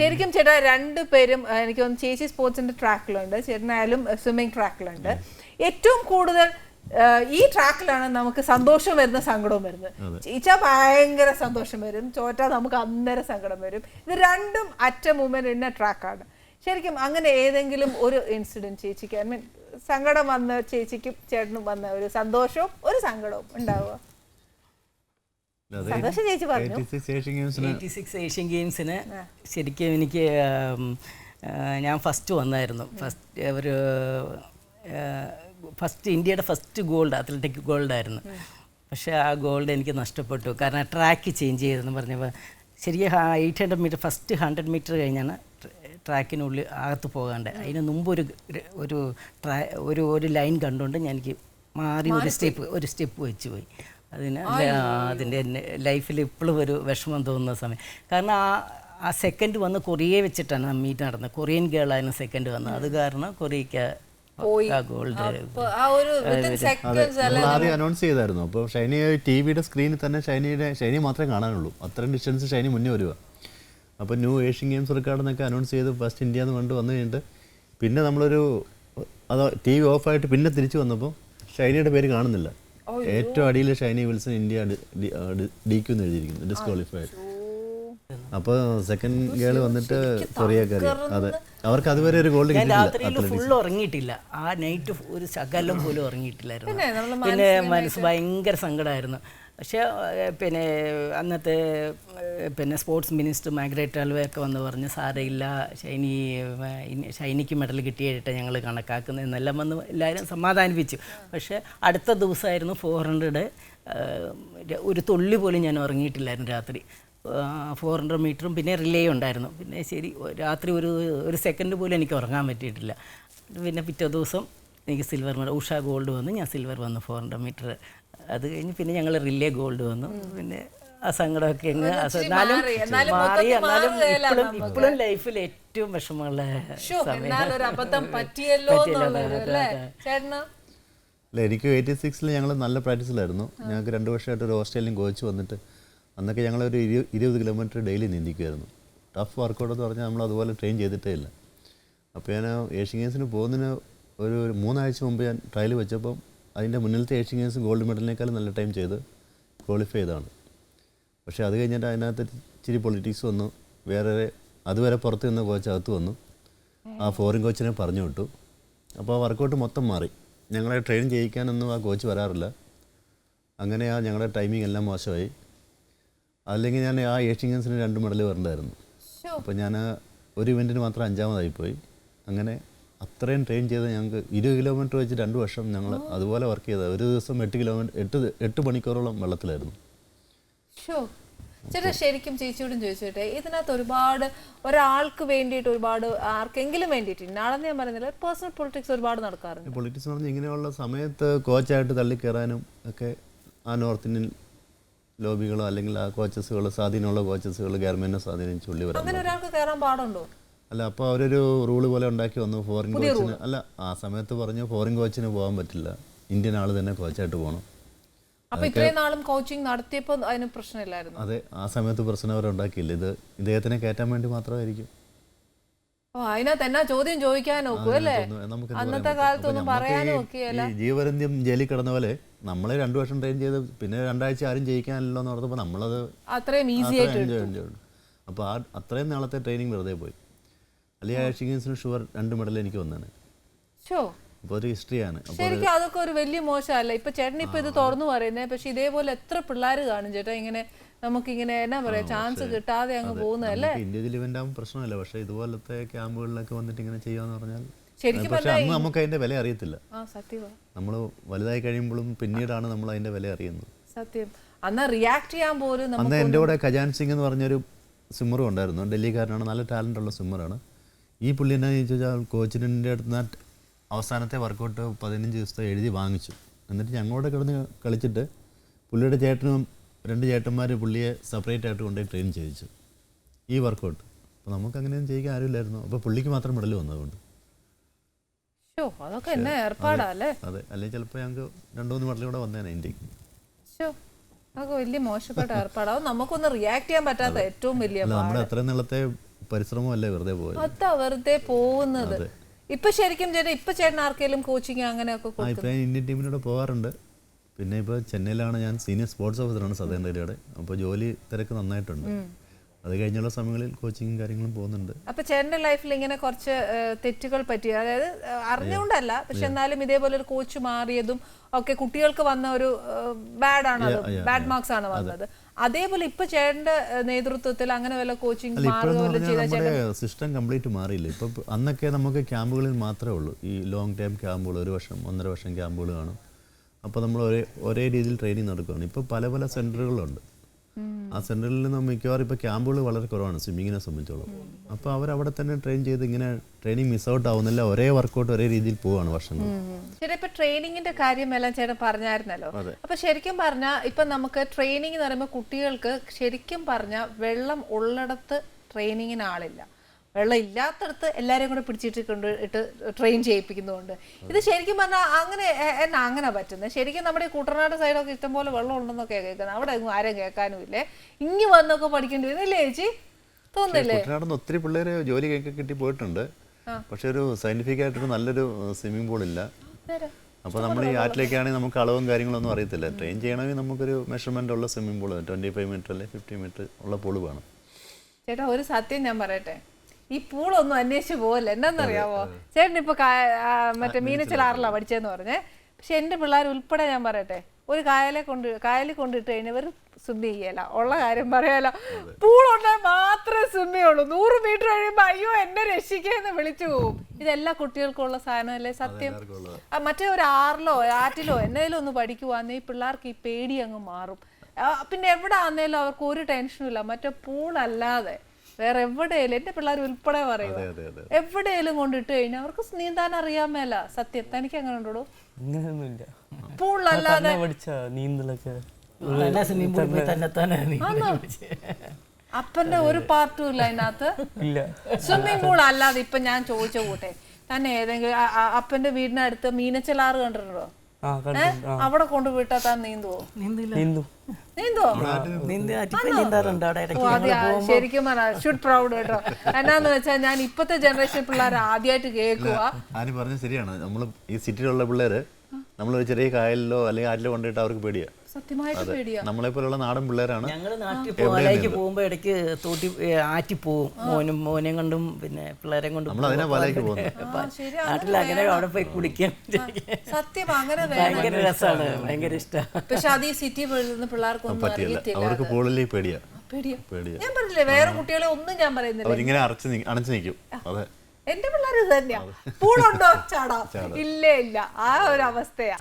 ശരിക്കും ചേട്ടാ രണ്ടുപേരും എനിക്ക് തോന്നുന്നു ചേച്ചി സ്പോർട്സിന്റെ ട്രാക്കിലുണ്ട്, ചേട്ടനായാലും സ്വിമ്മിങ് ട്രാക്കിലുണ്ട്. ഏറ്റവും കൂടുതൽ ഈ ട്രാക്കിലാണ് നമുക്ക് സന്തോഷം വരുന്ന സങ്കടവും വരുന്നത്. ജയിച്ചാ ഭയങ്കര സന്തോഷം വരും, ചോറ്റാ നമുക്ക് അന്നേരം സങ്കടം വരും. ഇത് രണ്ടും അറ്റ മൂവ്മെന്റ് ഇന്ന ട്രാക്കാണ്. ശരിക്കും അങ്ങനെ ഏതെങ്കിലും ഒരു ഇൻസിഡന്റ് ചേച്ചിക്ക്, ഐ മീൻ സങ്കടം വന്ന ചേച്ചിക്കും ചേട്ടനും വന്ന ഒരു സന്തോഷവും ഒരു സങ്കടവും ഉണ്ടാവുക? ഏഷ്യൻ ഗെയിംസിന് ശരിക്കും എനിക്ക് ഞാൻ ഫസ്റ്റ് വന്നായിരുന്നു. ഫസ്റ്റ് ഇന്ത്യയുടെ ഫസ്റ്റ് ഗോൾഡ്, അത്ലറ്റിക് ഗോൾഡായിരുന്നു. പക്ഷേ ആ ഗോൾഡ് എനിക്ക് നഷ്ടപ്പെട്ടു. കാരണം ട്രാക്ക് ചേഞ്ച് ചെയ്തെന്ന് പറഞ്ഞപ്പോൾ ശരിക്കും 800 മീറ്റർ ഫസ്റ്റ് 100 മീറ്റർ കഴിഞ്ഞാണ് ട്രാക്കിനുള്ളിൽ അകത്ത് പോകാണ്ട്. അതിന് മുമ്പ് ഒരു ലൈൻ കണ്ടുകൊണ്ട് എനിക്ക് മാറി ഒരു സ്റ്റെപ്പ് വെച്ച് പോയി. അതിൻ്റെ ലൈഫിൽ ഇപ്പോഴും ഒരു വിഷമം തോന്നുന്ന സമയം. കാരണം ആ സെക്കൻഡ് വന്ന് കൊറിയയെ വെച്ചിട്ടാണ് മീറ്റ് നടന്നത്. കൊറിയൻ ഗേളായിരുന്നു സെക്കൻഡ് വന്നത്. അത് കാരണം കൊറിയയ്ക്ക് ഗോൾഡ് ആദ്യം അനൗൺസ് ചെയ്തായിരുന്നു. അപ്പോൾ ഷൈനി ടിവിയുടെ സ്ക്രീനിൽ തന്നെ ഷൈനി മാത്രമേ കാണാനുള്ളൂ. അത്രയും ഡിസ്റ്റൻസ് ഷൈനി മുന്നേ വരിക. അപ്പോൾ ന്യൂ ഏഷ്യൻ ഗെയിംസ് റെക്കോർഡ് എന്നൊക്കെ അനൗൺസ് ചെയ്ത് ഫസ്റ്റ് ഇന്ത്യ എന്ന് കണ്ട് വന്നു കഴിഞ്ഞിട്ട് പിന്നെ നമ്മളൊരു ടി വി ഓഫായിട്ട് പിന്നെ തിരിച്ചു വന്നപ്പോൾ ഷൈനിയുടെ പേര് കാണുന്നില്ല. ഏറ്റവും അടിയിൽ ഷൈനി വിൽസൺ ഇന്ത്യ DQ എന്ന് എഴുതിയിരിക്കുന്നു, ഡിസ്ക്വാളിഫൈഡ്. അപ്പോൾ സെക്കൻഡ് ഗേൾ വന്നിട്ട് കൊറിയക്കാരി. അതെ, അവർക്ക് അതുവരെ ഒരു ഗോൾഡ് കിട്ടിയില്ല. ഫുൾ ഉറങ്ങിയിട്ടില്ല ആ നൈറ്റ്, ഒരു ശകലം പോലും ഉറങ്ങിയിട്ടില്ലായിരുന്നു. പിന്നെ മനസ്സ് ഭയങ്കര സങ്കടമായിരുന്നു. പക്ഷേ പിന്നെ അന്നത്തെ സ്പോർട്സ് മിനിസ്റ്റർ മാർഗ്രറ്റ് ആൽവയൊക്കെ വന്ന് പറഞ്ഞ് സാരമില്ല, ഷൈനിക്ക് മെഡൽ കിട്ടിയിട്ട് ഞങ്ങൾ കണക്കാക്കുന്നത് എന്നെല്ലാം വന്ന് എല്ലാവരും സമാധാനിപ്പിച്ചു. പക്ഷേ അടുത്ത ദിവസമായിരുന്നു 400. ഒരു തുള്ളി പോലും ഞാൻ ഉറങ്ങിയിട്ടില്ലായിരുന്നു രാത്രി. 400 മീറ്ററും പിന്നെ റിലേ ഉണ്ടായിരുന്നു. പിന്നെ ശരി രാത്രി ഒരു സെക്കൻഡ് പോലും എനിക്ക് ഉറങ്ങാൻ പറ്റിയിട്ടില്ല. പിന്നെ പിറ്റേ ദിവസം എനിക്ക് സിൽവർ മെഡൽ, ഉഷ ഗോൾഡ് വന്നു, ഞാൻ സിൽവർ വന്നു 400 മീറ്റർ. അത് കഴിഞ്ഞ് പിന്നെ ഞങ്ങൾ റിലേ ഗോൾഡ് വന്നു. പിന്നെ ആ സങ്കടമൊക്കെ എങ്ങ് മാറി. എന്നാലും ഇപ്പോഴും ലൈഫിൽ ഏറ്റവും വിഷമമുള്ള സമയം. എനിക്ക് 86 ഞങ്ങൾ നല്ല പ്രാക്ടീസിലായിരുന്നു. ഞങ്ങൾക്ക് 2 വർഷമായിട്ട് ഒരു ഓസ്ട്രേലിയൻ കോച്ച് വന്നിട്ട് അന്നൊക്കെ ഞങ്ങളൊരു 20 കിലോമീറ്റർ ഡെയിലി നീന്തിക്കുമായിരുന്നു. ടഫ് വർക്കൗട്ട് എന്ന് പറഞ്ഞാൽ നമ്മൾ അതുപോലെ ട്രെയിൻ ചെയ്തിട്ടേ ഇല്ല. അപ്പോൾ ഞാൻ ഏഷ്യൻ ഗെയിംസിന് പോകുന്നതിന് ഒരു 3 ആഴ്ച മുമ്പ് ഞാൻ ട്രയൽ വെച്ചപ്പം അതിൻ്റെ മുന്നിലത്തെ ഏഷ്യൻ ഗെയിംസ് ഗോൾഡ് മെഡലിനേക്കാളും നല്ല ടൈം ചെയ്ത് ക്വാളിഫൈ ചെയ്തതാണ്. പക്ഷേ അത് കഴിഞ്ഞിട്ട് അതിനകത്ത് ഇച്ചിരി പൊളിറ്റിക്സ് വന്നു. അതുവരെ പുറത്ത് നിന്ന് കോച്ച് അകത്ത് വന്നു. ആ ഫോറിൻ കോച്ചിനെ പറഞ്ഞു വിട്ടു. അപ്പോൾ ആ വർക്കൗട്ട് മൊത്തം മാറി. ഞങ്ങളെ ട്രെയിൻ ചെയ്യിക്കാനൊന്നും ആ കോച്ച് വരാറില്ല. അങ്ങനെ ഞങ്ങളുടെ ടൈമിംഗ് എല്ലാം മോശമായി. അല്ലെങ്കിൽ ഞാൻ ആ ഏഷ്യൻ ഗെയിംസിന് 2 മെഡൽ വരണ്ടായിരുന്നു. അപ്പോൾ ഞാൻ ഒരു ഇവൻറ്റിന് മാത്രം 5ാമതായിപ്പോയി. അങ്ങനെ അത്രയും ട്രെയിൻ ചെയ്ത് ഞങ്ങൾക്ക് 20 കിലോമീറ്റർ വെച്ച് 2 വർഷം ഞങ്ങൾ അതുപോലെ വർക്ക് ചെയ്തത്. ഒരു ദിവസം 8 മണിക്കൂറോളം വെള്ളത്തിലായിരുന്നു. ചേട്ടാ ശരിക്കും ചേച്ചിയോടും ചോദിച്ചോട്ടെ, ഇതിനകത്ത് ഒരുപാട് ഒരാൾക്ക് വേണ്ടിയിട്ട്, ഒരുപാട് ആർക്കെങ്കിലും വേണ്ടിയിട്ട്, ഇന്നാളെന്ന് ഞാൻ പറയുന്നില്ല, പേഴ്സണൽ പൊളിറ്റിക്സ് ഒരുപാട് നടക്കാറുണ്ട്. പൊളിറ്റിക്സ് പറഞ്ഞാൽ ഇങ്ങനെയുള്ള സമയത്ത് കോച്ചായിട്ട് തള്ളിക്കയറാനും ഒക്കെ ആ നോർത്ത് ഇന്ത്യൻ ലോബികളോ അല്ലെങ്കിൽ ആ കോച്ചസുകൾ, സ്വാധീനമുള്ള കോച്ചസുകൾ ഗവൺമെൻറ്റിനെ സ്വാധീനിച്ച് ഉള്ളി വരാം. അങ്ങനെ ഒരാൾക്ക് കയറാൻ പാടുണ്ടോ? അല്ല, അപ്പോൾ അവരൊരു റൂള് പോലെ ഉണ്ടാക്കി വന്നു. ഫോറിൻ കോച്ചിന് അല്ല, ആ സമയത്ത് പറഞ്ഞു ഫോറിൻ കോച്ചിന് പോകാൻ പറ്റില്ല, ഇന്ത്യൻ ആൾ തന്നെ കോച്ചായിട്ട് പോകണം. അപ്പോൾ ഇത്രയും നാളും കോച്ചിങ് നടത്തിയപ്പോൾ അതിന് പ്രശ്നമില്ലായിരുന്നു. അതെ, ആ സമയത്ത് പ്രശ്നം അവരുണ്ടാക്കിയില്ല. ഇത് ഇദ്ദേഹത്തിനെ കയറ്റാൻ വേണ്ടി മാത്രമായിരിക്കും. അതിനകത്ത് എന്നാ ചോദ്യം ചോദിക്കാൻ നോക്കൂ അല്ലേ? അന്നത്തെ കാലത്തൊന്നും പറയാനും ഒക്കെയല്ല. ജീവപര്യന്തം ജയിലിൽ കിടന്ന പോലെ നമ്മളെ 2 വർഷം ട്രെയിൻ ചെയ്ത് പിന്നെ 2 ആഴ്ച ആരും ജയിക്കാനല്ലോ എന്ന് പറഞ്ഞപ്പോൾ നമ്മളത് അത്രയും ഈസി ആയിട്ട്. അപ്പോൾ അത്രയും നാളത്തെ ട്രെയിനിങ് വെറുതെ പോയി. അല്ലെങ്കിൽ ഏഷ്യൻ ഗെയിംസിന് ഷുവർ 2 മെഡൽ എനിക്ക് വന്നതാണ്. അപ്പോൾ ഒരു ഹിസ്റ്ററിയാണ്. ശരിക്കും അതൊക്കെ ഒരു വലിയ മോശമല്ല. ഇപ്പൊ ചേട്ടൻ ഇപ്പൊ ഇത് തുറന്നു പറയുന്നത്. പക്ഷെ ഇതേപോലെ എത്ര പിള്ളേർ കാണും ചേട്ടാ, ഇങ്ങനെ നമുക്കിങ്ങനെ എന്നാ പറയാ, ചാൻസ് കിട്ടാതെ അങ്ങ് പോകുന്നതല്ലേ. ഇന്ത്യയിൽ ഇവന്റ് ആകുമ്പോൾ പ്രശ്നമല്ല. പക്ഷെ ഇതുപോലത്തെ ക്യാമ്പുകളിലൊക്കെ വന്നിട്ട് ഇങ്ങനെ ചെയ്യാന്ന് പറഞ്ഞാൽ ശരിക്കും അന്ന് നമുക്ക് അതിന്റെ വില അറിയത്തില്ല. നമ്മൾ വലുതായി കഴിയുമ്പോഴും പിന്നീടാണ് നമ്മൾ അതിന്റെ വില അറിയുന്നത്. സത്യം. അന്ന് റിയാക്ട് ചെയ്യാൻ പോലും അന്ന് എൻ്റെ കൂടെ ഖജാൻ സിംഗ് എന്ന് പറഞ്ഞൊരു സ്വിമ്മറും ഉണ്ടായിരുന്നു. ഡൽഹിക്കാരനാണ്, നല്ല ടാലൻ്റ് ഉള്ള സ്വിമ്മറാണ്. ഈ പുള്ളി എന്നാന്ന് ചോദിച്ചാൽ കോച്ചിൻ്റെ അടുത്ത് അവസാനത്തെ വർക്കൗട്ട് 15 ദിവസത്തെ എഴുതി വാങ്ങിച്ചു. എന്നിട്ട് ഞങ്ങളോട് കിടന്ന് കളിച്ചിട്ട് പുള്ളിയുടെ ചേട്ടനും 2 ചേട്ടന്മാർ പുള്ളിയെ സെപ്പറേറ്റ് ആയിട്ട് കൊണ്ടുപോയി ട്രെയിൻ ചെയ്യിച്ചു ഈ വർക്കൗട്ട്. അപ്പോൾ നമുക്ക് അങ്ങനെയൊന്നും ചെയ്യിക്കാൻ ആരുമില്ലായിരുന്നു. അപ്പോൾ പുള്ളിക്ക് മാത്രം മെഡൽ വന്നതുകൊണ്ട്. അതൊക്കെ എന്നെ ഏർപ്പാടല്ലേ? അതെ, അല്ലെങ്കിൽ ചിലപ്പോൾ ഞങ്ങൾക്ക് 2-3 മെഡൽ കൂടെ വന്നേനെ ഇന്ത്യക്ക്. അതൊക്കെ വലിയ മോശപ്പെട്ട ഏർപ്പാടാവും. നമുക്കൊന്ന് റിയാക്ട് ചെയ്യാൻ പറ്റാത്ത ഏറ്റവും വലിയ നമ്മുടെ അത്രയും നാളത്തെ പരിശ്രമം അല്ലേ വെറുതെ പോയത്. അതാ വെറുതെ പോകുന്നത്. ഇപ്പൊ ശരിക്കും ഇപ്പൊ ചേട്ടൻ ആർക്കെങ്കിലും കോച്ചിങ് അങ്ങനെയൊക്കെ ഇപ്പം ഞാൻ ഇന്ത്യൻ ടീമിനോട് പോകാറുണ്ട്. പിന്നെ ഇപ്പോൾ ചെന്നൈയിലാണ് ഞാൻ സീനിയർ സ്പോർട്സ് ഓഫീസറാണ് സദേൺ റെയിൽവേയുടെ. അപ്പോൾ ജോലി തിരക്ക് നന്നായിട്ടുണ്ട്. അത് കഴിഞ്ഞുള്ള സമയങ്ങളിൽ കോച്ചിങ്ങും കാര്യങ്ങളും പോകുന്നുണ്ട്. അപ്പൊ ചേട്ടന്റെ ലൈഫിൽ ഇങ്ങനെ കുറച്ച് തെറ്റുകൾ പറ്റി, അതായത് അറിഞ്ഞുകൊണ്ടല്ല, പക്ഷെ എന്നാലും ഇതേപോലെ ഒരു കോച്ച് മാറിയതും ഒക്കെ കുട്ടികൾക്ക് വന്ന ഒരു ബാഡ് മാർക്സ് ആണ് വന്നത്. അതേപോലെ ഇപ്പൊ ചേട്ടന്റെ നേതൃത്വത്തിൽ അങ്ങനെ വല്ല കോച്ചിങ് നമ്മുടെ സിസ്റ്റം കംപ്ലീറ്റ് മാറിയില്ല. ഇപ്പൊ അന്നൊക്കെ നമുക്ക് ക്യാമ്പുകളിൽ മാത്രമേ ഉള്ളൂ ഈ ലോങ് ടൈം ക്യാമ്പുകൾ, 1 വർഷം 1.5 വർഷം ക്യാമ്പുകൾ കാണും. അപ്പോൾ നമ്മൾ ഒരേ രീതിയിൽ ട്രെയിനിങ് നടക്കുകയാണ്. ഇപ്പോൾ പല സെൻറ്ററുകളുണ്ട്. ആ സെൻറ്ററിൽ നിന്ന് മിക്കവാറും ഇപ്പോൾ ക്യാമ്പുകൾ വളരെ കുറവാണ് സ്വിമ്മിങ്ങിനെ സംബന്ധിച്ചോളം. അപ്പോൾ അവരവിടെ തന്നെ ട്രെയിൻ ചെയ്ത് ഇങ്ങനെ ട്രെയിനിങ് മിസ് ഔട്ട് ആവുന്നില്ല, ഒരേ വർക്കൗട്ട് ഒരേ രീതിയിൽ പോവാണ് വർഷങ്ങൾ. ചേട്ടാ ഇപ്പൊ ട്രെയിനിങ്ങിന്റെ കാര്യമെല്ലാം ചേട്ടൻ പറഞ്ഞായിരുന്നല്ലോ. അപ്പൊ ശരിക്കും പറഞ്ഞാൽ ഇപ്പൊ നമുക്ക് ട്രെയിനിങ് എന്ന് പറയുമ്പോൾ കുട്ടികൾക്ക് ശരിക്കും പറഞ്ഞാൽ വെള്ളം ഉള്ളിടത്ത് ട്രെയിനിങ്ങിന് ആളില്ല, വെള്ളം ഇല്ലാത്തടത്ത് എല്ലാവരെയും കൂടെ പിടിച്ചിട്ട് ട്രെയിൻ ചെയ്യിപ്പിക്കുന്നുണ്ട്. ഇത് ശരിക്കും പറഞ്ഞാൽ അങ്ങനെ പറ്റുന്നത് ശരിക്കും നമ്മുടെ ഈ കുട്ടനാട് സൈഡൊക്കെ ഇഷ്ടംപോലെ വെള്ളം ഉണ്ടെന്നൊക്കെ കേൾക്കുന്നത്. അവിടെ ഒന്നും ആരും കേൾക്കാനും ഇല്ലേ, ഇങ്ങി വന്നൊക്കെ പഠിക്കേണ്ടി വരുന്നില്ലേ ചേച്ചി, തോന്നുന്നില്ലേ? കുട്ടനാട് ഒത്തിരി പിള്ളേർ ജോലി കിട്ടി പോയിട്ടുണ്ട്. പക്ഷെ ഒരു സയന്റിഫിക് ആയിട്ടൊരു നല്ലൊരു സ്വിമ്മിംഗ് പൂൾ ഇല്ല. അപ്പോൾ നമ്മൾ ഈ ആറ്റിലേക്കാണെങ്കിൽ നമുക്ക് അളവും കാര്യങ്ങളൊന്നും അറിയത്തില്ല. ട്രെയിൻ ചെയ്യണമെങ്കിൽ നമുക്കൊരു മെഷർമെൻ്റ് ഉള്ള സ്വിമ്മിംഗ് പൂൾ 25 മീറ്റർ അല്ലെങ്കിൽ 50 മീറ്റർ ഉള്ള പൂള് വേണം. ചേട്ടാ ഒരു സത്യം ഞാൻ പറയട്ടെ, ഈ പൂളൊന്നും അന്വേഷിച്ച് പോകല്ല. എന്താണെന്നറിയാമോ, ചേട്ടൻ ഇപ്പൊ മറ്റേ മീനച്ചിലാറിലാണ് പഠിച്ചതെന്ന് പറഞ്ഞേ. പക്ഷെ എൻ്റെ പിള്ളേർ ഉൾപ്പെടെ ഞാൻ പറയട്ടെ, ഒരു കായലിൽ കൊണ്ടിട്ട് കഴിഞ്ഞാൽ ഇവർ സ്വിമ്മ് ചെയ്യല, ഉള്ള കാര്യം പറയാലോ. പൂളുണ്ടായാൽ മാത്രമേ സ്വിമ്മ് ചെയ്യുള്ളൂ. 100 മീറ്റർ കഴിയുമ്പോൾ അയ്യോ എന്നെ രക്ഷിക്കാന്ന് വിളിച്ചു പോകും. ഇതെല്ലാ കുട്ടികൾക്കുള്ള സാധനമല്ലേ സത്യം. മറ്റേ ഒരു ആറിലോ ആറ്റിലോ എന്നേലും ഒന്ന് പഠിക്കുവാന്നേ ഈ പിള്ളേർക്ക് ഈ പേടി അങ്ങ് മാറും. പിന്നെ എവിടെ ആന്നേലും അവർക്ക് ഒരു ടെൻഷനും ഇല്ല. മറ്റേ പൂളല്ലാതെ വേറെ എവിടെയാലും എൻ്റെ പിള്ളേർ ഉൾപ്പെടെ പറയുക, എവിടെയെങ്കിലും കൊണ്ടിട്ട് കഴിഞ്ഞാൽ അവർക്ക് നീന്താൻ അറിയാൻ മേല. സത്യം തനിക്ക് അങ്ങനെ ഉണ്ടോ? പൂളല്ലാതെ അപ്പന്റെ ഒരു പാർട്ടും ഇല്ല അതിനകത്ത്. സ്വിമ്മിംഗ് പൂൾ അല്ലാതെ ഇപ്പൊ ഞാൻ ചോദിച്ച കൂട്ടെ തന്നെ ഏതെങ്കിലും അപ്പന്റെ വീടിനടുത്ത് മീനച്ചിലാറ് കണ്ടിട്ടുണ്ടോ? അവിടെ കൊണ്ടുപോയിട്ടാ താൻ നീന്തുവോ? ശരിക്കും ഷുഡ് പ്രൗഡ് കേട്ടോ. എന്നാന്ന് വെച്ചാൽ ഞാൻ ഇപ്പത്തെ ജനറേഷൻ പിള്ളേർ ആദ്യമായിട്ട് കേൾക്കുക. ആനി പറഞ്ഞത് ശരിയാണ്. നമ്മൾ ഈ സിറ്റിയിലുള്ള പിള്ളേര് നമ്മളൊരു ചെറിയ കായലിലോ അല്ലെങ്കിൽ ആറ്റിലോ കൊണ്ടിട്ട് അവർക്ക് പേടിയാ. സത്യമായിട്ട് പേടിയാ. നമ്മളെ പോലുള്ള നാടൻ പിള്ളേരാണ്. ഞങ്ങൾ നാട്ടിൽ പോകുമ്പോ ഇടയ്ക്ക് തോട്ടി ആറ്റി പോവും, മോനെ കൊണ്ടും പിന്നെ പിള്ളേരെ കൊണ്ടും. നാട്ടിൽ അങ്ങനെ അവിടെ പോയി കുളിക്കാൻ സത്യം അങ്ങനെ ഭയങ്കര രസമാണ്, ഭയങ്കര ഇഷ്ടമാണ്. പക്ഷെ അത് ഈ സിറ്റി പിള്ളേർക്കൊന്നും അറിയത്തില്ല. അവർക്ക് പൂളിലേക്ക് പേടിയാ. ഞാൻ പറഞ്ഞില്ലേ, വേറെ കുട്ടികളെ ഒന്നും ഞാൻ പറയുന്നില്ല, അവരിങ്ങനെ അണച്ചു നിൽക്കും. അതെ, എന്റെ പിള്ളേർ ഇത് തന്നെയാ. പൂളുണ്ടോ ചാടാ, ഇല്ല ആ ഒരു അവസ്ഥയാ.